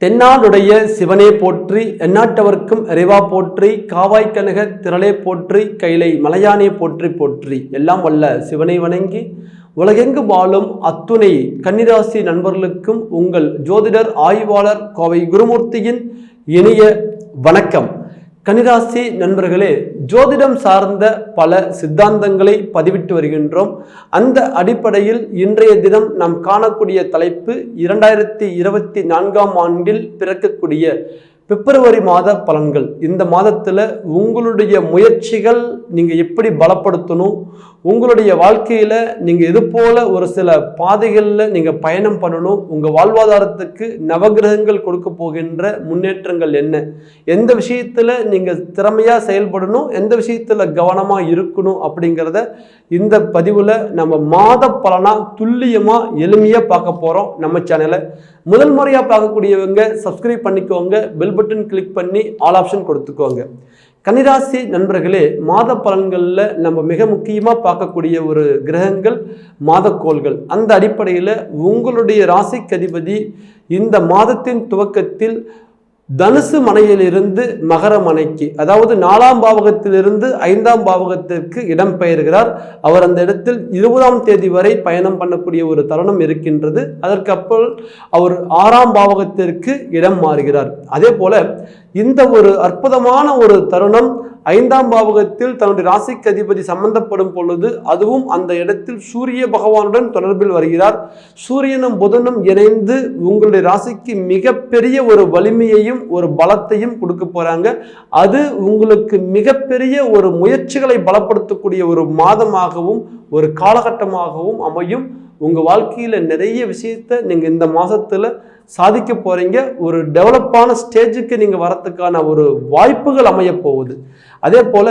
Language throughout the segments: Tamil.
தென்னாடுடைய சிவனே போற்றி, எந்நாட்டவர்க்கும் இறைவா போற்றி, காவாய்க்கனக திரளே போற்றி, கைலை மலையானே போற்றி போற்றி. எல்லாம் வல்ல சிவனை வணங்கி உலகெங்கு வாழும் அத்துணை கன்னிராசி நண்பர்களுக்கும் உங்கள் ஜோதிடர் ஆய்வாளர் கோவை குருமூர்த்தியின் இனிய வணக்கம். கன்னிராசி நண்பர்களே, ஜோதிடம் சார்ந்த பல சித்தாந்தங்களை பதிவிட்டு வருகின்றோம். அந்த அடிப்படையில் இன்றைய தினம் நாம் காணக்கூடிய தலைப்பு 2024ஆம் ஆண்டில் பிறக்கக்கூடிய பிப்ரவரி மாத பலன்கள். இந்த மாதத்தில் உங்களுடைய முயற்சிகள் நீங்கள் எப்படி பலப்படுத்தணும், உங்களுடைய வாழ்க்கையில் நீங்கள் இது போல் ஒரு சில பாதைகளில் நீங்கள் பயணம் பண்ணணும், உங்கள் வாழ்வாதாரத்துக்கு நவகிரகங்கள் கொடுக்க போகின்ற முன்னேற்றங்கள் என்ன, எந்த விஷயத்தில் நீங்கள் திறமையாக செயல்படணும், எந்த விஷயத்தில் கவனமாக இருக்கணும் அப்படிங்கிறத இந்த பதிவில் நம்ம மாத பலனாக துல்லியமாக எளிமையாக பார்க்க போகிறோம். நம்ம சேனலை முதல் முறையாக பார்க்கக்கூடியவங்க சப்ஸ்கிரைப் பண்ணிக்கோங்க, பெல் பட்டன் கிளிக் பண்ணி ஆல் ஆப்ஷன் கொடுத்துக்கோங்க. கன்னிராசி நண்பர்களே, மாத பலன்களில் நம்ம மிக முக்கியமாக பார்க்கக்கூடிய ஒரு கிரகங்கள் மாதக்கோள்கள். அந்த அடிப்படையில் உங்களுடைய ராசிக்கு அதிபதி இந்த மாதத்தின் துவக்கத்தில் தனுசு மனையிலிருந்து மகர மனைக்கு, அதாவது 4ஆம் பாவகத்திலிருந்து 5ஆம் பாவகத்திற்கு இடம் பெயர்கிறார். அவர் அந்த இடத்தில் 20ஆம் தேதி வரை பயணம் பண்ணக்கூடிய ஒரு தருணம் இருக்கின்றது. அதற்கு அப்புறம் அவர் 6ஆம் பாவகத்திற்கு இடம் மாறுகிறார். அதே போல இந்த ஒரு அற்புதமான ஒரு தருணம் 5ஆம் பாவகத்தில் தன்னுடைய ராசிக்கு அதிபதி சம்பந்தப்படும் பொழுது, அதுவும் அந்த இடத்தில் சூரிய பகவானுடன் தொடர்பில் வருகிறார். சூரியனும் புதனும் இணைந்து உங்களுடைய ராசிக்கு மிகப்பெரிய ஒரு வலிமையையும் ஒரு பலத்தையும் கொடுக்க போறாங்க. அது உங்களுக்கு மிகப்பெரிய ஒரு முயற்சிகளை பலப்படுத்தக்கூடிய ஒரு மாதமாகவும் ஒரு காலகட்டமாகவும் அமையும். உங்க வாழ்க்கையில நிறைய விஷயத்தை நீங்க இந்த மாசத்துல சாதிக்க போறீங்க. ஒரு டெவலப்பான ஸ்டேஜுக்கு நீங்க வரத்துக்கான ஒரு வாய்ப்புகள் அமைய போகுது. அதே போல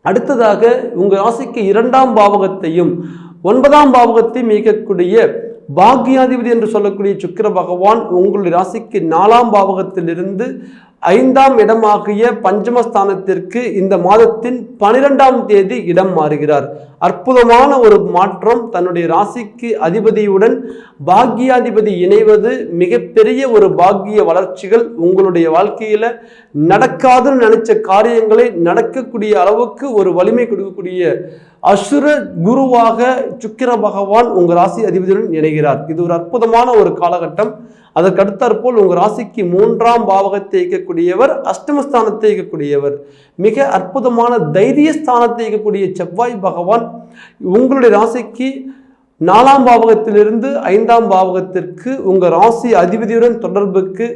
அடுத்ததாக உங்க ராசிக்கு 2ஆம் பாவகத்தையும் 9ஆம் பாவகத்தையும் இயக்கக்கூடிய பாக்யாதிபதி என்று சொல்லக்கூடிய சுக்கிர பகவான் உங்களுடைய ராசிக்கு 4ஆம் பாவகத்திலிருந்து 5ஆம் இடமாகிய பஞ்சமஸ்தானத்திற்கு இந்த மாதத்தின் 12ஆம் தேதி இடம் மாறுகிறார். அற்புதமான ஒரு மாற்றம். தன்னுடைய ராசிக்கு அதிபதியுடன் பாக்யாதிபதி இணைவது மிகப்பெரிய ஒரு பாக்கிய வளர்ச்சிகள். உங்களுடைய வாழ்க்கையில நடக்காதுன்னு நினைச்ச காரியங்களை நடக்கக்கூடிய அளவுக்கு ஒரு வலிமை கொடுக்கக்கூடிய அசுர குருவாக சுக்கிர பகவான் உங்க ராசி அதிபதியுடன் இணைகிறார். இது ஒரு அற்புதமான ஒரு காலகட்டம். அதற்கு அடுத்தாற்போல் உங்க ராசிக்கு 3ஆம் பாவகத்தை இயக்கக்கூடியவர், அஷ்டமஸ்தானத்தை இயக்கக்கூடியவர், மிக அற்புதமான தைரியஸ்தானத்தை இயக்கக்கூடிய செவ்வாய் பகவான் உங்களுடைய ராசிக்கு 4ஆம் பாவகத்திலிருந்து 5ஆம் பாவகத்திற்கு உங்க ராசி அதிபதியுடன் தொடர்புக்கு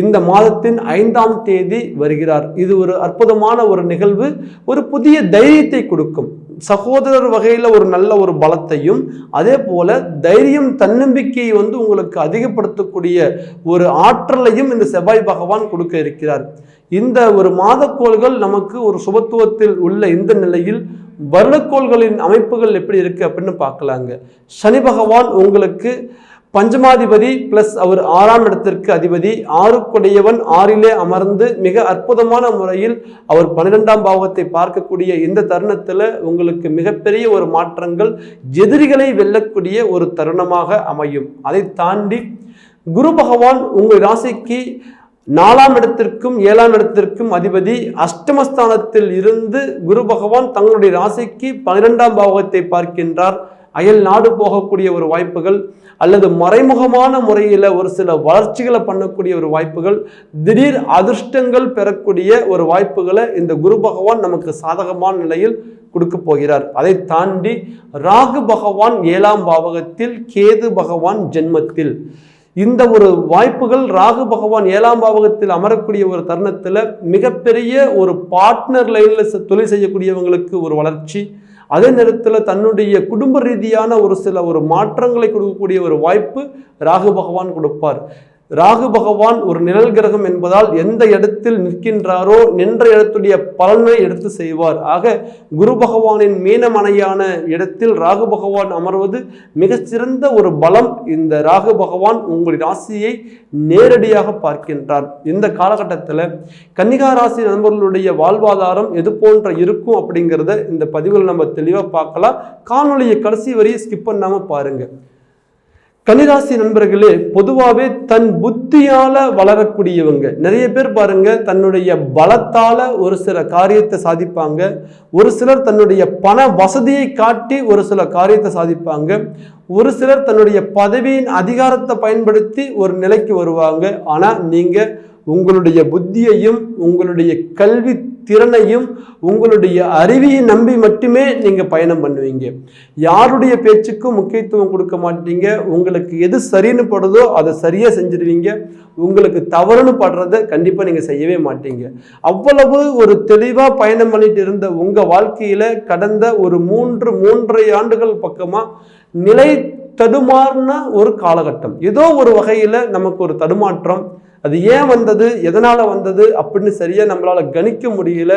இந்த மாதத்தின் 5ஆம் தேதி வருகிறார். இது ஒரு அற்புதமான ஒரு நிகழ்வு. ஒரு புதிய தைரியத்தை கொடுக்கும். சகோதரர் வகையில் ஒரு நல்ல ஒரு பலத்தையும், அதே போல தைரியம் தன்னம்பிக்கையை உங்களுக்கு அதிகப்படுத்தக்கூடிய ஒரு ஆற்றலையும் இந்த செவ்வாய் பகவான் கொடுக்க இருக்கிறார். இந்த ஒரு மாதக்கோள்கள் நமக்கு ஒரு சுபத்துவத்தில் உள்ள இந்த நிலையில் வருடக்கோள்களின் அமைப்புகள் எப்படி இருக்கு அப்படின்னு பார்க்கலாங்க. சனி பகவான் உங்களுக்கு பஞ்சமாதிபதி பிளஸ் அவர் 6ஆம் இடத்திற்கு அதிபதி, 6க்குடையவன் 6லே அமர்ந்து மிக அற்புதமான முறையில் அவர் 12ஆம் பாவகத்தை பார்க்கக்கூடிய இந்த தருணத்தில் உங்களுக்கு மிகப்பெரிய ஒரு மாற்றங்கள், எதிரிகளை வெல்லக்கூடிய ஒரு தருணமாக அமையும். அதை தாண்டி குரு பகவான் உங்கள் ராசிக்கு 4ஆம் இடத்திற்கும் 7ஆம் இடத்திற்கும் அதிபதி, அஷ்டமஸ்தானத்தில் இருந்து குரு பகவான் தங்களுடைய ராசிக்கு 12ஆம் பாவகத்தை பார்க்கின்றார். அயல் நாடு போகக்கூடிய ஒரு வாய்ப்புகள், அல்லது மறைமுகமான முறையில் ஒரு சில வளர்ச்சிகளை பண்ணக்கூடிய ஒரு வாய்ப்புகள், திடீர் அதிர்ஷ்டங்கள் பெறக்கூடிய ஒரு வாய்ப்புகளை இந்த குரு பகவான் நமக்கு சாதகமான நிலையில் கொடுக்க போகிறார். அதை தாண்டி ராகு பகவான் 7ஆம் பாவகத்தில், கேது பகவான் ஜென்மத்தில். இந்த ஒரு வாய்ப்புகள் ராகு பகவான் 7ஆம் பாவகத்தில் அமரக்கூடிய ஒரு தருணத்தில் மிகப்பெரிய ஒரு பார்ட்னர் லைனில் தொழில் செய்யக்கூடியவங்களுக்கு ஒரு வளர்ச்சி, அதே நேரத்தில் தன்னுடைய குடும்ப ரீதியான ஒரு சில ஒரு மாற்றங்களை கொடுக்கக்கூடிய ஒரு வாய்ப்பு ராகு பகவான் கொடுப்பார். ராகு பகவான் ஒரு நிழல் கிரகம் என்பதால் எந்த இடத்தில் நிற்கின்றாரோ நின்ற இடத்துடைய பலனை எடுத்து செய்வார். ஆக குரு பகவானின் மீனமனையான இடத்தில் ராகு பகவான் அமர்வது மிகச்சிறந்த ஒரு பலம். இந்த ராகு பகவான் உங்கள் ராசியை நேரடியாக பார்க்கின்றார். இந்த காலகட்டத்தில் கன்னிகா ராசி நண்பர்களுடைய வாழ்வாதாரம் எது போன்ற இருக்கும் அப்படிங்கிறத இந்த பதிவில் நம்ம தெளிவாக பார்க்கலாம். காணொலியை கடைசி வரை ஸ்கிப் பண்ணாமல் பாருங்க. கன்னிராசி நண்பர்களே, பொதுவாகவே தன் புத்தியால வளரக்கூடியவங்க நிறைய பேர் பாருங்க. தன்னுடைய பலத்தால ஒரு சில காரியத்தை சாதிப்பாங்க. ஒரு சிலர் தன்னுடைய பண வசதியை காட்டி ஒரு சில காரியத்தை சாதிப்பாங்க. ஒரு சிலர் தன்னுடைய பதவியின் அதிகாரத்தை பயன்படுத்தி ஒரு நிலைக்கு வருவாங்க. ஆனா நீங்க உங்களுடைய புத்தியையும் உங்களுடைய கல்வி திறனையும் உங்களுடைய அறிவியை நம்பி மட்டுமே நீங்க பயணம் பண்ணுவீங்க. யாருடைய பேச்சுக்கும் முக்கியத்துவம் கொடுக்க மாட்டீங்க. உங்களுக்கு எது சரின்னு படுதோ அதை சரியா செஞ்சிருவீங்க. உங்களுக்கு தவறுன்னு படுறத கண்டிப்பா நீங்க செய்யவே மாட்டீங்க. அவ்வளவு ஒரு தெளிவா பயணம் பண்ணிட்டு இருந்த உங்க வாழ்க்கையில கடந்த ஒரு 3.5 ஆண்டுகள் பக்கமா நிலை தடுமாறின ஒரு காலகட்டம். ஏதோ ஒரு வகையில நமக்கு ஒரு தடுமாற்றம். அது ஏன் வந்தது, எதனால வந்தது அப்படின்னு சரியா நம்மளால கணிக்க முடியல.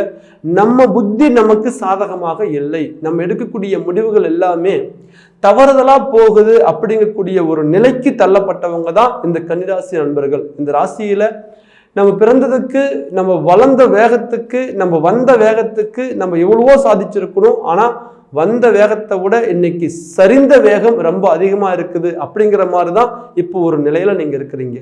நம்ம புத்தி நமக்கு சாதகமாக இல்லை. நம்ம எடுக்கக்கூடிய முடிவுகள் எல்லாமே தவறுதலா போகுது அப்படிங்கக்கூடிய ஒரு நிலைக்கு தள்ளப்பட்டவங்க தான் இந்த கன்னிராசி நண்பர்கள். இந்த ராசியில நம்ம பிறந்ததுக்கு, நம்ம வளர்ந்த வேகத்துக்கு, நம்ம வந்த வேகத்துக்கு நம்ம எவ்வளவோ சாதிச்சிருக்கணும். ஆனா வந்த வேகத்தை விட இன்னைக்கு சரிந்த வேகம் ரொம்ப அதிகமா இருக்குது. அப்படிங்கிற மாதிரி தான் இப்போ ஒரு நிலையில நீங்க இருக்கிறீங்க.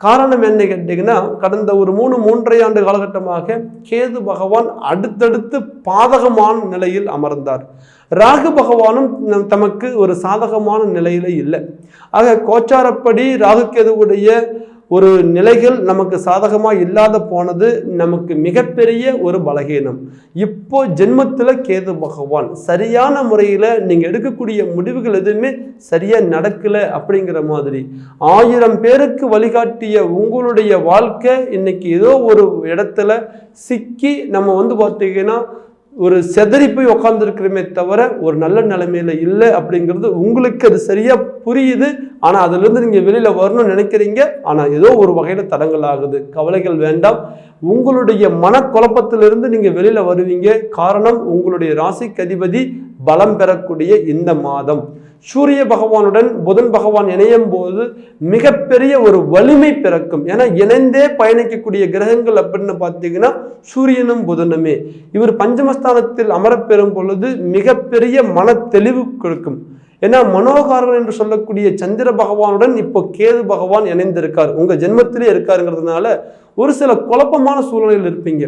காரணம் என்ன கேட்டீங்கன்னா, கடந்த ஒரு 3.5 ஆண்டு காலகட்டமாக கேது பகவான் அடுத்தடுத்து பாதகமான நிலையில் அமர்ந்தார். ராகு பகவானும் தமக்கு ஒரு சாதகமான நிலையில இல்லை. ஆக கோச்சாரப்படி ராகு கேதுவுடைய ஒரு நிலைகள் நமக்கு சாதகமாக இல்லாத போனது நமக்கு மிகப்பெரிய ஒரு பலகீனம். இப்போ ஜென்மத்தில் கேது பகவான் சரியான முறையில் நீங்கள் எடுக்கக்கூடிய முடிவுகள் எதுவுமே சரியாக நடக்கலை. அப்படிங்கிற மாதிரி 1000 பேருக்கு வழிகாட்டிய உங்களுடைய வாழ்க்கை இன்னைக்கு ஏதோ ஒரு இடத்துல சிக்கி நம்ம பார்த்தீங்கன்னா ஒரு செதறி போய் உட்காந்துருக்கிறமே தவிர ஒரு நல்ல நிலைமையில இல்லை. அப்படிங்கிறது உங்களுக்கு அது சரியா புரியுது. ஆனா அதுல இருந்து நீங்க வெளியில வரணும்னு நினைக்கிறீங்க. ஆனா ஏதோ ஒரு வகையில தடங்கள் ஆகுது. கவலைகள் வேண்டாம். உங்களுடைய மனக்குழப்பத்திலிருந்து நீங்க வெளியில வருவீங்க. காரணம், உங்களுடைய ராசிக்கு அதிபதி பலம் பெறக்கூடிய இந்த மாதம் சூரிய பகவானுடன் புதன் பகவான் இணையும் போது மிகப்பெரிய ஒரு வலிமை பிறக்கும். ஏன்னா இணைந்தே பயணிக்கக்கூடிய கிரகங்கள் அப்படின்னு பார்த்தீங்கன்னா சூரியனும் புதனுமே. இவர் பஞ்சமஸ்தானத்தில் அமரப்பெறும் பொழுது மிகப்பெரிய மன தெளிவு கொடுக்கும். ஏன்னா மனோகாரன் என்று சொல்லக்கூடிய சந்திர பகவானுடன் இப்போ கேது பகவான் இணைந்திருக்கார், உங்க ஜென்மத்திலே இருக்காருங்கிறதுனால ஒரு சில குழப்பமான சூழ்நிலையில் இருப்பீங்க.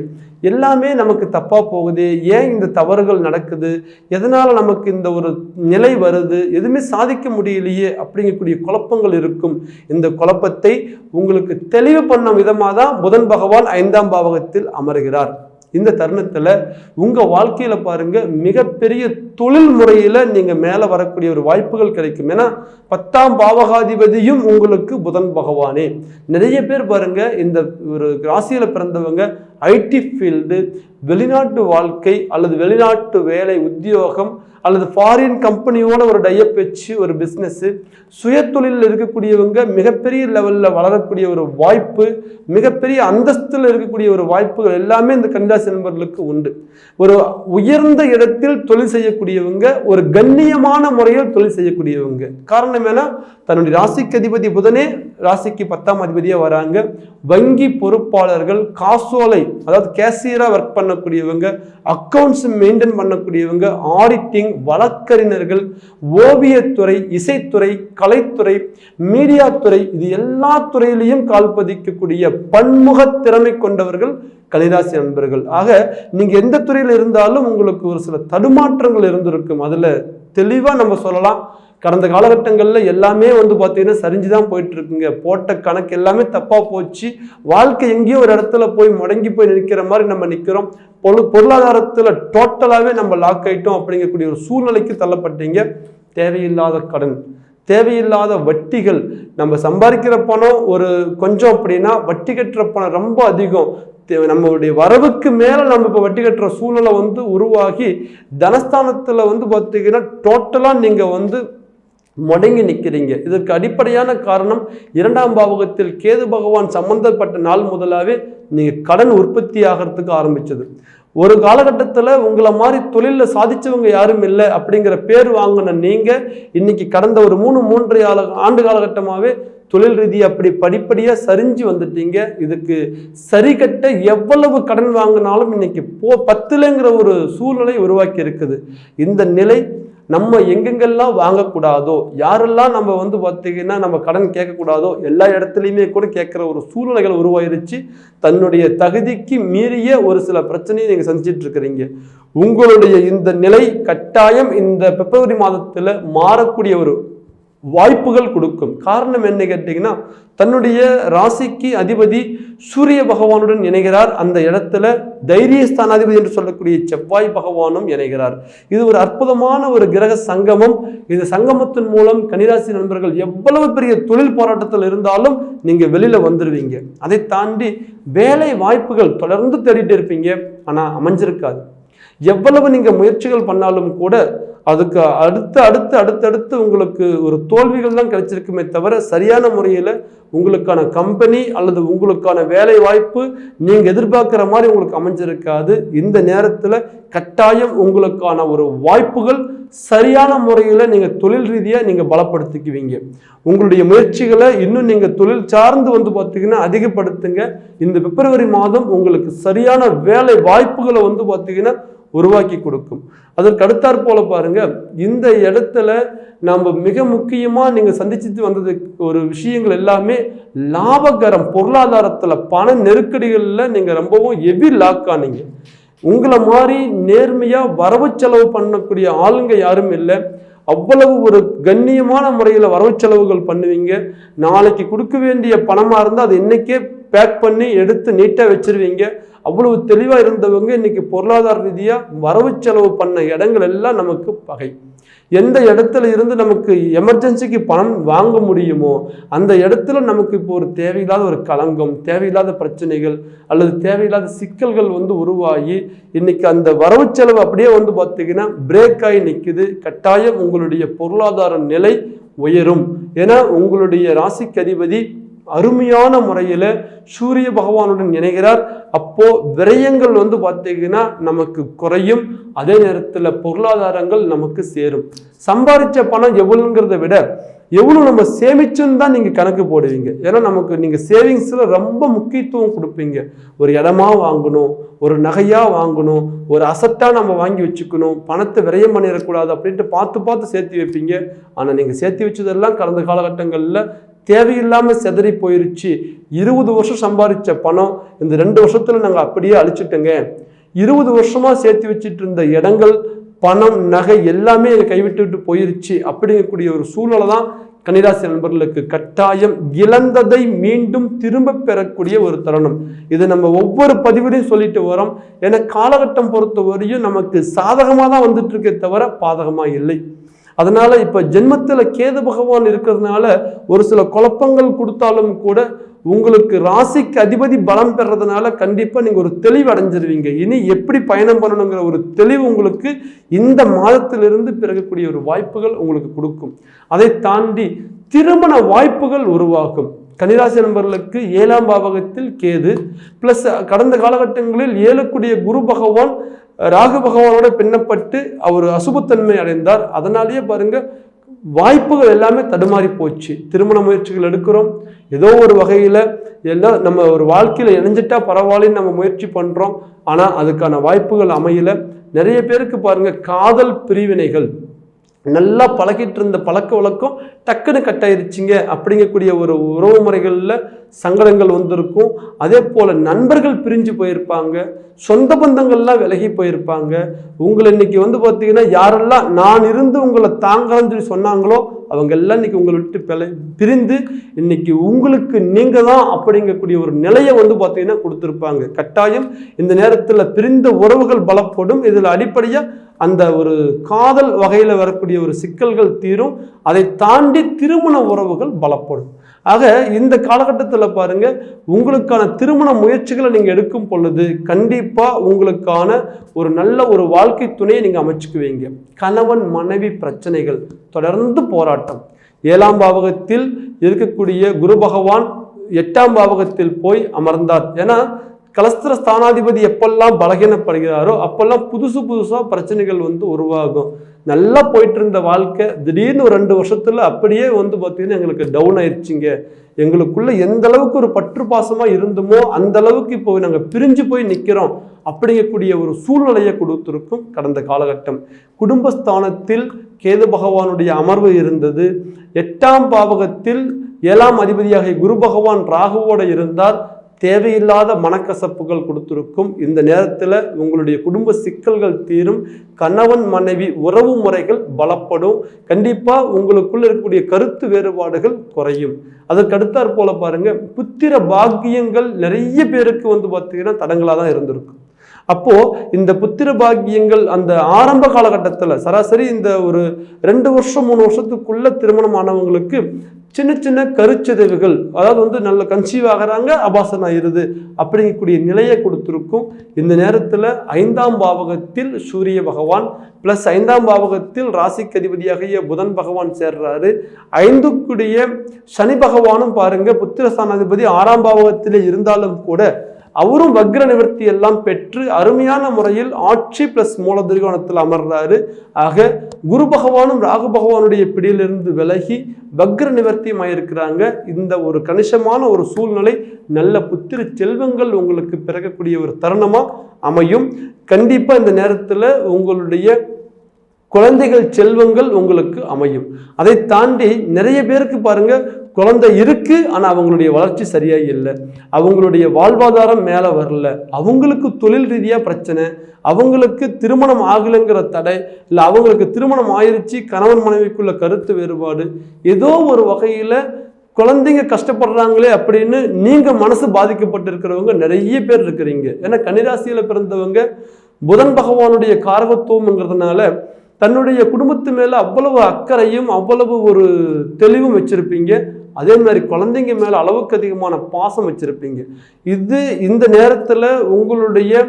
எல்லாமே நமக்கு தப்பா போகுது, ஏன் இந்த தவறுகள் நடக்குது, எதனால நமக்கு இந்த ஒரு நிலை வருது, எதுவுமே சாதிக்க முடியலையே அப்படிங்கக்கூடிய குழப்பங்கள் இருக்கும். இந்த குழப்பத்தை உங்களுக்கு தெளிவு பண்ண விதமாக தான் புதன் பகவான் 5ஆம் பாவகத்தில் அமர்கிறார். இந்த தருணத்துல உங்க வாழ்க்கையில பாருங்க மிகப்பெரிய தொழில் முறையில நீங்க மேல வரக்கூடிய ஒரு வாய்ப்புகள் கிடைக்கும். ஏன்னா 10ஆம் பாவகாதிபதியும் உங்களுக்கு புதன் பகவானே. நிறைய பேர் பாருங்க இந்த ஒரு ராசியில பிறந்தவங்க ஐடி ஃபீல்டு, வெளிநாட்டு வாழ்க்கை அல்லது வெளிநாட்டு வேலை உத்தியோகம் அல்லது ஃபாரின் கம்பெனியோட ஒரு டைப் வச்சு ஒரு பிஸ்னஸ், சுய தொழிலில் இருக்கக்கூடியவங்க மிகப்பெரிய லெவலில் வளரக்கூடிய ஒரு வாய்ப்பு, மிகப்பெரிய அந்தஸ்தில் இருக்கக்கூடிய ஒரு வாய்ப்புகள் எல்லாமே இந்த கன்னிராசி நண்பர்களுக்கு உண்டு. ஒரு உயர்ந்த இடத்தில் தொழில் செய்யக்கூடியவங்க, ஒரு கண்ணியமான முறையில் தொழில் செய்யக்கூடியவங்க. காரணம் என்ன, தன்னுடைய ராசிக்கு அதிபதி புதனே ராசிக்கு 10ஆம் அதிபதியாக வராங்க. வங்கி பொறுப்பாளர்கள், காசோலை அதாவது கேஷியரா ஒர்க் பண்ணக்கூடியவங்க, அக்கௌண்ட்ஸ் மெயின்டைன் பண்ணக்கூடியவங்க, ஆடிட்டிங், வழக்கறிஞர்கள், ஓவியத்துறை, இசைத்துறை, கலைத்துறை, மீடியா துறை, இது எல்லா துறையிலையும் கால்பதிக்கக்கூடிய பன்முக திறமை கொண்டவர்கள் கன்னிராசி நண்பர்கள். ஆக நீங்க எந்த துறையில் இருந்தாலும் உங்களுக்கு ஒரு சில தடுமாற்றங்கள் இருந்திருக்கும். அதுல தெளிவா நம்ம சொல்லலாம், கடந்த காலகட்டங்களில் எல்லாமே பார்த்தீங்கன்னா சரிஞ்சுதான் போயிட்டு இருக்குங்க. போட்ட கணக்கு எல்லாமே தப்பா போச்சு. வாழ்க்கை எங்கேயோ ஒரு இடத்துல போய் முடங்கி போய் நிற்கிற மாதிரி நம்ம நிற்கிறோம். பொருளாதாரத்துல டோட்டலாவே நம்ம லாக் ஆயிட்டோம் அப்படிங்கக்கூடிய ஒரு சூழ்நிலைக்கு தள்ளப்பட்டீங்க. தேவையில்லாத கடன், தேவையில்லாத வட்டிகள், நம்ம சம்பாதிக்கிற பணம் ஒரு கொஞ்சம் அப்படின்னா வட்டி கட்டுற பணம் ரொம்ப அதிகம். நம்மளுடைய வரவுக்கு மேல நம்ம இப்போ வட்டி கட்டுற சூழ்நிலை உருவாகி தனஸ்தானத்துல பார்த்தீங்கன்னா டோட்டலா நீங்க முடங்கி நிற்கிறீங்க. இதற்கு அடிப்படையான காரணம் 2ஆம் பாவகத்தில் கேது பகவான் சம்பந்தப்பட்ட நாள் முதலாவே நீங்க கடன் உற்பத்தி ஆகிறதுக்கு ஆரம்பிச்சது. ஒரு காலகட்டத்தில் உங்களை மாதிரி தொழிலில் சாதிச்சவங்க யாரும் இல்லை அப்படிங்கிற பேர் வாங்கின நீங்க இன்னைக்கு கடந்த ஒரு 3.5 ஆண்டு காலகட்டமாகவே தொழில் ரீதி அப்படி படிப்படியாக சரிஞ்சு வந்துட்டீங்க. இதுக்கு சரி கட்ட எவ்வளவு கடன் வாங்கினாலும் இன்னைக்கு பத்துலங்கிற ஒரு சூழ்நிலை உருவாக்கி இருக்குது. இந்த நிலை நம்ம எங்கெங்கெல்லாம் வாங்கக்கூடாதோ, யாரெல்லாம் நம்ம வந்து பார்த்தீங்கன்னா நம்ம கடன் கேட்கக்கூடாதோ எல்லா இடத்துலையுமே கூட கேட்குற ஒரு சூழ்நிலைகள் உருவாயிருச்சு. தன்னுடைய தகுதிக்கு மீறிய ஒரு சில பிரச்சனையை நீங்கள் சந்திச்சிட்டு இருக்கிறீங்க. உங்களுடைய இந்த நிலை கட்டாயம் இந்த பிப்ரவரி மாதத்தில் மாறக்கூடிய ஒரு வாய்ப்புகள் கொடுக்கும். காரணம் என்ன கேட்டீங்கன்னா, தன்னுடைய ராசிக்கு அதிபதி சூரிய பகவானுடன் இணைகிறார். அந்த இடத்துல தைரியஸ்தானாதிபதி என்று சொல்லக்கூடிய செவ்வாய் பகவானும் இணைகிறார். இது ஒரு அற்புதமான ஒரு கிரக சங்கமம். இந்த சங்கமத்தின் மூலம் கன்னிராசி நண்பர்கள் எவ்வளவு பெரிய தொழில் போராட்டத்தில் இருந்தாலும் நீங்க வெளியில வந்துடுவீங்க. அதை தாண்டி வேலை வாய்ப்புகள் தொடர்ந்து தேடிட்டு இருப்பீங்க, ஆனா அமைஞ்சிருக்காது. எவ்வளவு நீங்க முயற்சிகள் பண்ணாலும் கூட அதுக்கு அடுத்து உங்களுக்கு ஒரு தோல்விகள் தான் கிடைச்சிருக்குமே தவிர சரியான முறையில் உங்களுக்கான கம்பெனி அல்லது உங்களுக்கான வேலை வாய்ப்பு நீங்க எதிர்பார்க்கிற மாதிரி உங்களுக்கு அமைஞ்சிருக்காது. இந்த நேரத்தில் கட்டாயம் உங்களுக்கான ஒரு வாய்ப்புகள் சரியான முறையில் நீங்க தொழில் ரீதியாக நீங்க பலப்படுத்திக்குவீங்க. உங்களுடைய முயற்சிகளை இன்னும் நீங்க தொழில் சார்ந்து வந்து பார்த்தீங்கன்னா அதிகப்படுத்துங்க. இந்த பிப்ரவரி மாதம் உங்களுக்கு சரியான வேலை வாய்ப்புகளை வந்து பார்த்தீங்கன்னா உருவாக்கி கொடுக்கும். அதற்கு அடுத்தாற் போல பாருங்க, இந்த இடத்துல நம்ம மிக முக்கியமா நீங்க சந்திச்சுட்டு வந்தது ஒரு விஷயங்கள் எல்லாமே லாபகரம். பொருளாதாரத்துல பண நெருக்கடிகள்ல நீங்க ரொம்பவும் ஹெவி லாக் ஆனீங்க. உங்களை மாதிரி நேர்மையா வரவு செலவு பண்ணக்கூடிய ஆளுங்க யாரும் இல்லை. அவ்வளவு ஒரு கண்ணியமான முறையில் வரவு செலவுகள் பண்ணுவீங்க. நாளைக்கு கொடுக்க வேண்டிய பணமா இருந்தால் அது இன்னைக்கே பேக் பண்ணி எடுத்து நீட்டாக வச்சிருவீங்க. அவ்வளவு தெளிவாக இருந்தவங்க இன்னைக்கு பொருளாதார ரீதியாக வரவு செலவு பண்ண இடங்கள் எல்லாம் நமக்கு பகை. எந்த இடத்துல இருந்து நமக்கு எமர்ஜென்சிக்கு பணம் வாங்க முடியுமோ அந்த இடத்துல நமக்கு இப்போ ஒரு தேவையில்லாத ஒரு களங்கம், தேவையில்லாத பிரச்சனைகள் அல்லது தேவையில்லாத சிக்கல்கள் வந்து உருவாகி இன்னைக்கு அந்த வரவு செலவு அப்படியே வந்து பார்த்தீங்கன்னா பிரேக் ஆகி நிற்குது. கட்டாயம் உங்களுடைய பொருளாதார நிலை உயரும். ஏன்னா உங்களுடைய ராசிக்கு அதிபதி அருமையான முறையில் சூரிய பகவானுடன் இணைகிறார். அப்போ விரயங்கள் வந்து பார்த்தீங்கன்னா நமக்கு குறையும். அதே நேரத்தில் பொருளாதாரங்கள் நமக்கு சேரும். சம்பாதிச்ச பணம் எவ்வளவுங்கிறத விட எவ்வளவு நம்ம சேமிச்சுன்னு தான் நீங்க கணக்கு போடுவீங்க. ஏன்னா நமக்கு நீங்க சேவிங்ஸ்ல ரொம்ப முக்கியத்துவம் கொடுப்பீங்க. ஒரு இடமா வாங்கணும், ஒரு நகையா வாங்கணும், ஒரு அசட்டா நம்ம வாங்கி வச்சுக்கணும், பணத்தை விரயம் பண்ணிடக்கூடாது அப்படின்ட்டு பார்த்து சேர்த்து வைப்பீங்க. ஆனா நீங்க சேர்த்து வச்சதெல்லாம் கடந்த காலகட்டங்கள்ல தேவையில்லாம செதறி போயிருச்சு. 20 வருஷம் சம்பாதிச்ச பணம் இந்த 2 வருஷத்துல நாங்க அப்படியே அழிச்சிட்டோங்க. 20 வருஷமா சேர்த்து வச்சுட்டு இருந்த இடங்கள், பணம், நகை எல்லாமே கைவிட்டு போயிருச்சு அப்படிங்கக்கூடிய ஒரு சூழ்நிலை தான் கன்னிராசி நண்பர்களுக்கு கட்டாயம் இழந்ததை மீண்டும் திரும்ப பெறக்கூடிய ஒரு தருணம். இது நம்ம ஒவ்வொரு பதிவுலையும் சொல்லிட்டு வரோம். ஏன்னா காலகட்டம் பொறுத்த வரையும் நமக்கு சாதகமாக தான் வந்துட்டு இருக்கே தவிர பாதகமா இல்லை. அதனால இப்ப ஜென்மத்துல கேது பகவான் இருக்கிறதுனால ஒரு சில குழப்பங்கள் கொடுத்தாலும் கூட உங்களுக்கு ராசிக்கு அதிபதி பலம் பெறதுனால கண்டிப்பா நீங்க ஒரு தெளிவு அடைஞ்சிருவீங்க. இனி எப்படி பயணம் பண்ணணுங்கிற ஒரு தெளிவு உங்களுக்கு இந்த மாதத்திலிருந்து பிறகக்கூடிய ஒரு வாய்ப்புகள் உங்களுக்கு கொடுக்கும். அதை தாண்டி திருமண வாய்ப்புகள் உருவாகும். கன்னிராசி நண்பர்களுக்கு 7ஆம் பாவகத்தில் கேது பிளஸ் கடந்த காலகட்டங்களில் ஏழக்கூடிய குரு பகவான் ராகு பகவானோட பின்னப்பட்டு அவர் அசுபத்தன்மை அடைந்தார். அதனாலேயே பாருங்க வாய்ப்புகள் எல்லாமே தடுமாறி போச்சு. திருமண முயற்சிகள் எடுக்கிறோம், ஏதோ ஒரு வகையில் எல்லாம் நம்ம ஒரு வாழ்க்கையில் இணைஞ்சிட்டா பரவாயில்லன்னு நம்ம முயற்சி பண்ணுறோம். ஆனால் அதுக்கான வாய்ப்புகள் அமையல. நிறைய பேருக்கு பாருங்க காதல் பிரிவினைகள், நல்லா பழகிட்டு இருந்த பழக்க வழக்கம் டக்குன்னு கட்டாயிருச்சிங்க அப்படிங்கக்கூடிய ஒரு உறவு முறைகளில் சங்கடங்கள் வந்திருக்கும். அதே போல் நண்பர்கள் பிரிஞ்சு போயிருப்பாங்க, சொந்த பந்தங்கள்லாம் விலகி போயிருப்பாங்க. உங்களை இன்னைக்கு வந்து பார்த்தீங்கன்னா யாரெல்லாம் நான் இருந்து உங்களை தாங்கன்னு சொல்லி சொன்னாங்களோ அவங்க எல்லாம் இன்னைக்கு உங்களை விட்டு பிரிந்து இன்னைக்கு உங்களுக்கு நீங்க தான் அப்படிங்கக்கூடிய ஒரு நிலையை வந்து பார்த்தீங்கன்னா கொடுத்துருப்பாங்க. கட்டாயம் இந்த நேரத்தில் பிரிந்த உறவுகள் பலப்படும். இதில் அடிப்படையாக அந்த ஒரு காதல் வகையில் வரக்கூடிய ஒரு சிக்கல்கள் தீரும். அதை தாண்டி திருமண உறவுகள் பலப்படும். ஆக இந்த காலகட்டத்தில் பாருங்க உங்களுக்கான திருமண முயற்சிகளை நீங்க எடுக்கும் பொழுது கண்டிப்பா உங்களுக்கான ஒரு நல்ல ஒரு வாழ்க்கை துணையை நீங்க அமைச்சுக்குவீங்க. கணவன் மனைவி பிரச்சனைகள் தொடர்ந்து போராட்டம். 7ஆம் பாவகத்தில் இருக்கக்கூடிய குரு பகவான் 8ஆம் பாவகத்தில் போய் அமர்ந்தார். ஏன்னா கலஸ்திர ஸ்தானாதிபதி எப்பெல்லாம் பலகீனப்படுகிறாரோ அப்பெல்லாம் புதுசா பிரச்சனைகள் வந்து உருவாகும். நல்லா போயிட்டு இருந்த வாழ்க்கை திடீர்னு ஒரு 2 வருஷத்துல அப்படியே வந்து பார்த்தீங்கன்னா எங்களுக்கு டவுன் ஆயிடுச்சுங்க. எங்களுக்குள்ள எந்த அளவுக்கு ஒரு பற்று பாசமா இருந்தோமோ அந்த அளவுக்கு இப்போ நாங்கள் பிரிஞ்சு போய் நிற்கிறோம் அப்படிங்கக்கூடிய ஒரு சூழ்நிலையை கொடுத்திருக்கும் கடந்த காலகட்டம். குடும்பஸ்தானத்தில் கேது பகவானுடைய அமர்வு இருந்தது. 8ஆம் பாவகத்தில் 7ஆம் அதிபதியாக குரு பகவான் ராகுவோடு இருந்தால் தேவையில்லாத மனக்கசப்புகள் கொடுத்திருக்கும். இந்த நேரத்தில் உங்களுடைய குடும்ப சிக்கல்கள் தீரும். கணவன் மனைவி உறவு முறைகள் பலப்படும். கண்டிப்பாக உங்களுக்குள்ள இருக்கக்கூடிய கருத்து வேறுபாடுகள் குறையும். அதற்கடுத்தாற் போல பாருங்க, புத்திர பாக்கியங்கள் நிறைய பேருக்கு வந்து பார்த்தீங்கன்னா தடங்களாக தான் இருந்திருக்கும். அப்போ இந்த புத்திர பாக்கியங்கள் அந்த ஆரம்ப காலகட்டத்தில் சராசரி இந்த ஒரு 2 வருஷம் 3 வருஷத்துக்குள்ள திருமணம் ஆனவங்களுக்கு சின்ன சின்ன கருச்சிதைவுகள், அதாவது வந்து நல்ல கன்சீவ் ஆகிறாங்க, அபாசன் ஆயிருது அப்படிங்கக்கூடிய நிலையை கொடுத்துருக்கும். இந்த நேரத்தில் 5ஆம் பாவகத்தில் சூரிய பகவான் பிளஸ் 5ஆம் பாவகத்தில் ராசிக்கு அதிபதியாகிய புதன் பகவான் சேர்றாரு. 5க்குடைய சனி பகவானும் பாருங்க புத்திரஸ்தானாதிபதி 6ஆம் பாவகத்திலே இருந்தாலும் கூட அவரும் வக்ர நிவர்த்தி எல்லாம் பெற்று அருமையான முறையில் ஆட்சி பிளஸ் மூலதிரிகோணத்தில் அமர்றாரு. ஆக குரு பகவானும் ராகு பகவானுடைய பிடியிலிருந்து விலகி வக்ர நிவர்த்தியமாயிருக்கிறாங்க. இந்த ஒரு கணிசமான ஒரு சூழ்நிலை நல்ல புத்திர செல்வங்கள் உங்களுக்கு பிறக்கக்கூடிய ஒரு தருணமா அமையும். கண்டிப்பா இந்த நேரத்தில் உங்களுடைய குழந்தைகள் செல்வங்கள் உங்களுக்கு அமையும். அதை தாண்டி நிறைய பேருக்கு பாருங்க குழந்தை இருக்கு, ஆனா அவங்களுடைய வளர்ச்சி சரியா இல்லை, அவங்களுடைய வாழ்வாதாரம் மேல வரல, அவங்களுக்கு தொழில் ரீதியா பிரச்சனை, அவங்களுக்கு திருமணம் ஆகலைங்கிற தடை, இல்லை அவங்களுக்கு திருமணம் ஆயிருச்சு கணவன் மனைவிக்குள்ள கருத்து வேறுபாடு, ஏதோ ஒரு வகையில குழந்தைங்க கஷ்டப்படுறாங்களே அப்படின்னு நீங்க மனசு பாதிக்கப்பட்டிருக்கிறவங்க நிறைய பேர் இருக்கிறீங்க. ஏன்னா கன்னிராசியில பிறந்தவங்க புதன் பகவானுடைய காரகத்துவம்ங்கிறதுனால தன்னுடைய குடும்பத்து மேல அவ்வளவு அக்கறையும் அவ்வளவு ஒரு தெளிவும் வச்சிருப்பீங்க. அதே மாதிரி குழந்தைங்க மேல அளவுக்கு அதிகமான பாசம் வச்சிருப்பீங்க. இந்த நேரத்துல உங்களுடைய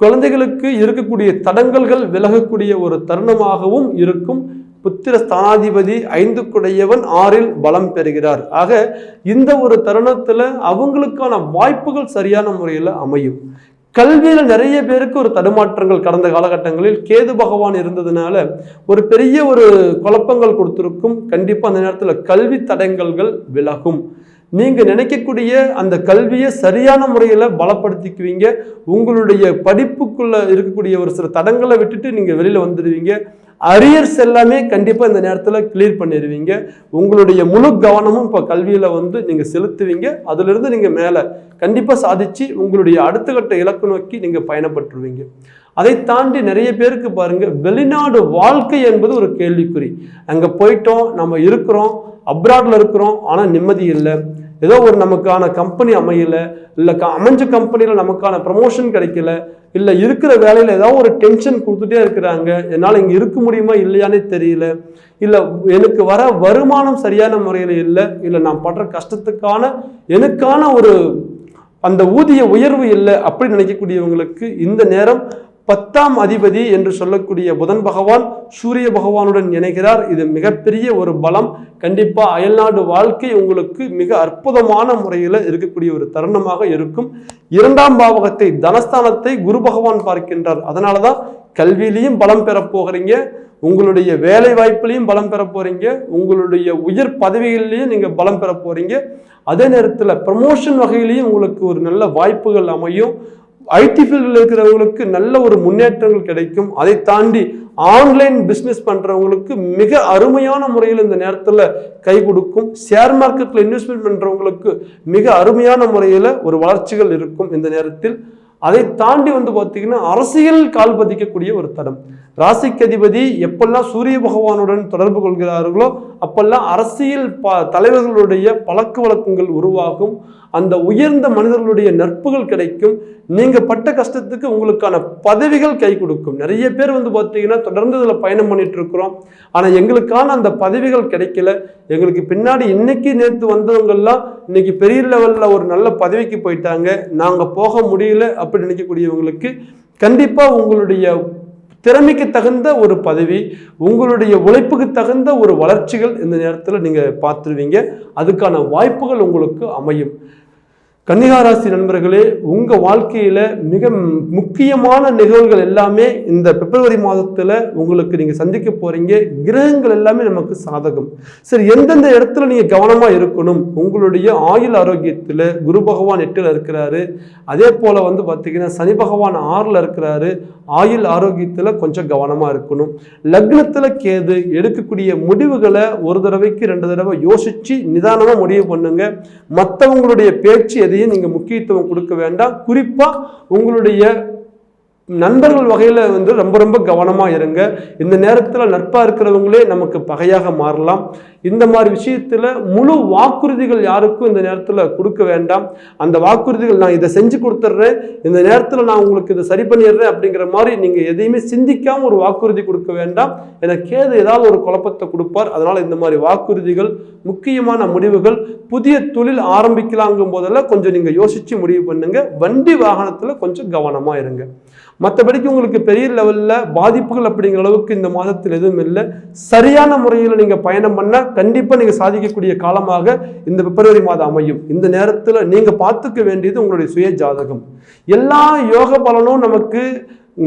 குழந்தைகளுக்கு இருக்கக்கூடிய தடங்கல்கள் விலகக்கூடிய ஒரு தருணமாகவும் இருக்கும். புத்திர ஸ்தானாதிபதி 5க்குடையவன் 6இல் பலம் பெறுகிறார். ஆக இந்த ஒரு தருணத்துல அவங்களுக்கான வாய்ப்புகள் சரியான முறையில் அமையும். கல்வியில நிறைய பேருக்கு ஒரு தடுமாற்றங்கள் கடந்த காலகட்டங்களில் கேது பகவான் இருந்ததுனால ஒரு பெரிய ஒரு குழப்பங்கள் கொடுத்திருக்கும். கண்டிப்பா அந்த நேரத்தில் கல்வி தடங்கல்கள் விலகும். நீங்க நினைக்கக்கூடிய அந்த கல்வியை சரியான முறையில் பலப்படுத்திக்குவீங்க. உங்களுடைய படிப்புக்குள்ள இருக்கக்கூடிய ஒரு சில தடங்களை விட்டுட்டு நீங்க வெளியில வந்துடுவீங்க. அரியர்ஸ் எல்லாமே கண்டிப்பா இந்த நேரத்தில் கிளியர் பண்ணிடுவீங்க. உங்களுடைய முழு கவனமும் இப்போ கல்வியில வந்து நீங்க செலுத்துவீங்க. அதுல இருந்து நீங்க மேல கண்டிப்பா சாதிச்சு உங்களுடைய அடுத்த கட்ட இலக்கு நோக்கி நீங்க பயணப்பட்டுருவீங்க. அதை தாண்டி நிறைய பேருக்கு பாருங்க வெளிநாடு வாழ்க்கை என்பது ஒரு கேள்விக்குறி. அங்க போயிட்டோம், நம்ம இருக்கிறோம், அப்ராட்ல இருக்கிறோம், ஆனா நிம்மதி இல்லை, ஏதோ ஒரு நமக்கான கம்பெனி அமையல, இல்லை அமைஞ்ச கம்பெனியில் நமக்கான ப்ரமோஷன் கிடைக்கல, இல்லை இருக்கிற வேலையில் ஏதாவது ஒரு டென்ஷன் கொடுத்துட்டே இருக்கிறாங்க, என்னால் இங்கே இருக்க முடியுமா இல்லையானே தெரியல, இல்லை எனக்கு வர வருமானம் சரியான முறையில் இல்லை, இல்லை நான் படுற கஷ்டத்துக்கான எனக்கான ஒரு அந்த ஊதிய உயர்வு இல்லை அப்படி நினைக்கக்கூடியவங்களுக்கு இந்த நேரம் 10ஆம் அதிபதி என்று சொல்லக்கூடிய புதன் பகவான் சூரிய பகவானுடன் இணைகிறார். இது மிகப்பெரிய ஒரு பலம். கண்டிப்பா அயல்நாடு வாழ்க்கை உங்களுக்கு மிக அற்புதமான முறையில் இருக்கக்கூடிய ஒரு தருணமாக இருக்கும். 2ஆம் பாவகத்தை தனஸ்தானத்தை குரு பகவான் பார்க்கின்றார். அதனாலதான் கல்வியிலையும் பலம் பெற போகிறீங்க, உங்களுடைய வேலை வாய்ப்புலையும் பலம் பெற போறீங்க, உங்களுடைய உயர் பதவிகளிலையும் நீங்க பலம் பெற போறீங்க. அதே நேரத்தில் ப்ரமோஷன் வகையிலையும் உங்களுக்கு ஒரு நல்ல வாய்ப்புகள் அமையும். ஐடி ஃபீல்டில் இருக்கிறவங்களுக்கு நல்ல ஒரு முன்னேற்றங்கள் கிடைக்கும். அதை தாண்டி ஆன்லைன் பிஸ்னஸ் பண்றவங்களுக்கு மிக அருமையான முறையில் இந்த நேரத்தில் கை கொடுக்கும். ஷேர் மார்க்கெட்டில் இன்வெஸ்ட்மெண்ட் பண்றவங்களுக்கு மிக அருமையான முறையில் ஒரு வளர்ச்சிகள் இருக்கும் இந்த நேரத்தில். அதை தாண்டி வந்து பார்த்தீங்கன்னா அரசியல் கால் பதிக்கக்கூடிய ஒரு தடம். ராசிக்கு அதிபதி எப்பெல்லாம் சூரிய பகவானுடன் தொடர்பு கொள்கிறார்களோ அப்பெல்லாம் அரசியல் தலைவர்களுடைய பழக்க வழக்கங்கள் உருவாகும். அந்த உயர்ந்த மனிதர்களுடைய நட்புகள் கிடைக்கும். நீங்க பட்ட கஷ்டத்துக்கு உங்களுக்கான பதவிகள் கை கொடுக்கும். நிறைய பேர் வந்து பார்த்தீங்கன்னா தொடர்ந்து இதில் பயணம் பண்ணிட்டு இருக்கிறோம், ஆனால் எங்களுக்கான அந்த பதவிகள் கிடைக்கல, எங்களுக்கு பின்னாடி இன்னைக்கு நேற்று வந்தவங்கெல்லாம் இன்னைக்கு பெரிய லெவலில் ஒரு நல்ல பதவிக்கு போயிட்டாங்க, நாங்கள் போக முடியல அப்படி நினைக்கக்கூடியவங்களுக்கு கண்டிப்பா உங்களுடைய திறமைக்கு தகுந்த ஒரு பதவி, உங்களுடைய உழைப்புக்கு தகுந்த ஒரு வளர்ச்சிகள் இந்த நேரத்தில் நீங்க பார்த்துருவீங்க. அதுக்கான வாய்ப்புகள் உங்களுக்கு அமையும். கன்னிகாராசி நண்பர்களே, உங்க வாழ்க்கையில மிக முக்கியமான நிகழ்வுகள் எல்லாமே இந்த பிப்ரவரி மாதத்துல உங்களுக்கு நீங்க சந்திக்க போறீங்க. கிரகங்கள் எல்லாமே நமக்கு சாதகம். சரி, எந்தெந்த இடத்துல நீங்க கவனமா இருக்கணும்? உங்களுடைய ஆயுள் ஆரோக்கியத்துல குரு பகவான் 8ல் இருக்கிறாரு. அதே போல பாத்தீங்கன்னா சனி பகவான் 6ல் இருக்கிறாரு. ஆயுள் ஆரோக்கியத்துல கொஞ்சம் கவனமா இருக்கணும். லக்னத்துல கேது. எடுக்கக்கூடிய முடிவுகளை ஒரு தடவைக்கு 2 தடவை யோசிச்சு நிதானமா முடிவு பண்ணுங்க. மற்றவங்களுடைய பேச்சு எதையும் நீங்க முக்கியத்துவம் கொடுக்க வேண்டாம். குறிப்பா உங்களுடைய நண்பர்கள் வகையில ரொம்ப ரொம்ப கவனமா இருங்க. இந்த நேரத்துல நட்பா இருக்கிறவங்களே நமக்கு பகையாக மாறலாம். இந்த மாதிரி விஷயத்துல முழு வாக்குறுதிகள் யாருக்கும் இந்த நேரத்துல கொடுக்க வேண்டாம். அந்த வாக்குறுதிகள் நான் இதை செஞ்சு கொடுத்துட்றேன், இந்த நேரத்துல நான் உங்களுக்கு இதை சரி பண்ணிடுறேன் அப்படிங்கிற மாதிரி நீங்க எதையுமே சிந்திக்காம ஒரு வாக்குறுதி கொடுக்க வேண்டாம். எனக்கு ஏதாவது ஒரு குழப்பத்தை கொடுப்பார். அதனால இந்த மாதிரி வாக்குறுதிகள், முக்கியமான முடிவுகள், புதிய தொழில் ஆரம்பிக்கலாங்கும் போதெல்லாம் கொஞ்சம் நீங்க யோசிச்சு முடிவு பண்ணுங்க. வண்டி வாகனத்துல கொஞ்சம் கவனமா இருங்க. மற்றபடிக்கு உங்களுக்கு பெரிய லெவல்ல பாதிப்புகள் அப்படிங்கிற அளவுக்கு இந்த மாதத்தில் எதுவும் இல்லை. சரியான முறையில் நீங்க பயணம் பண்ண கண்டிப்பா நீங்க சாதிக்கக்கூடிய காலமாக இந்த பிப்ரவரி மாதம் அமையும். இந்த நேரத்தில் நீங்க பார்த்துக்க வேண்டியது உங்களுடைய சுய ஜாதகம். எல்லா யோக பலனும் நமக்கு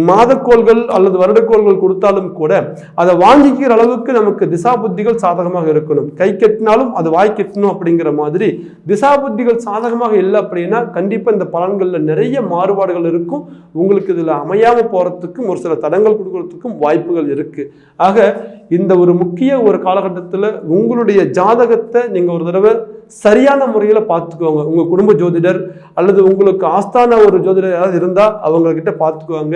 மாதக்கோள்கள் அல்லது வருடக்கோள்கள் கொடுத்தாலும் கூட அதை வாங்கிக்கிற அளவுக்கு நமக்கு திசா புத்திகள் சாதகமாக இருக்கணும். கை கட்டினாலும் அது வாய் கட்டணும் அப்படிங்கிற மாதிரி திசா புத்திகள் சாதகமாக இல்லை அப்படின்னா கண்டிப்பா இந்த பலன்கள்ல நிறைய மாறுபாடுகள் இருக்கும். உங்களுக்கு இதுல அமையாம போறதுக்கும் ஒரு சில தடங்கள் கொடுக்கறதுக்கும் வாய்ப்புகள் இருக்கு. ஆக இந்த ஒரு முக்கிய ஒரு காலகட்டத்தில் உங்களுடைய ஜாதகத்தை நீங்க ஒரு தடவை சரியான முறையில பார்த்துக்குவாங்க. உங்க குடும்ப ஜோதிடர் அல்லது உங்களுக்கு ஆஸ்தான ஒரு ஜோதிடர் யாராவது இருந்தா அவங்க கிட்ட பார்த்துக்குவாங்க.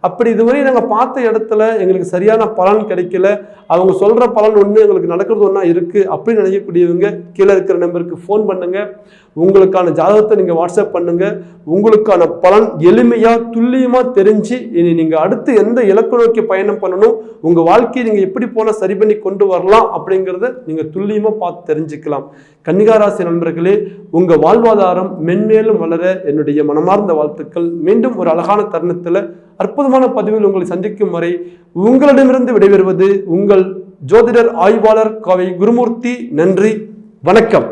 அப்படி இதுவரை நாங்கள் பார்த்த இடத்துல எங்களுக்கு சரியான பலன் கிடைக்கல, அவங்க சொல்ற பலன் ஒன்று எங்களுக்கு நடக்கிறது ஒன்றா இருக்கு அப்படின்னு நினைக்கக்கூடியவங்க கீழே இருக்கிற நம்பருக்கு ஃபோன் பண்ணுங்க. உங்களுக்கான ஜாதகத்தை நீங்க வாட்ஸ்அப் பண்ணுங்க. உங்களுக்கான பலன் எளிமையா துல்லியமா தெரிஞ்சு இனி நீங்க அடுத்து எந்த இலக்கு நோக்கி பயணம் பண்ணணும், உங்க வாழ்க்கையை நீங்க எப்படி போனா சரி பண்ணி கொண்டு வரலாம் அப்படிங்கிறத நீங்க துல்லியமா பார்த்து தெரிஞ்சுக்கலாம். கன்னிகாராசி நண்பர்களே, உங்க வாழ்வாதாரம் மென்மேலும் வளர என்னுடைய மனமார்ந்த வாழ்த்துக்கள். மீண்டும் ஒரு அழகான தருணத்துல அற்புதமான பதிவில் உங்களை சந்திக்கும் வரை உங்களிடமிருந்து விடைபெறுவது உங்கள் ஜோதிடர் ஆய்வாளர் காவை குருமூர்த்தி. நன்றி, வணக்கம்.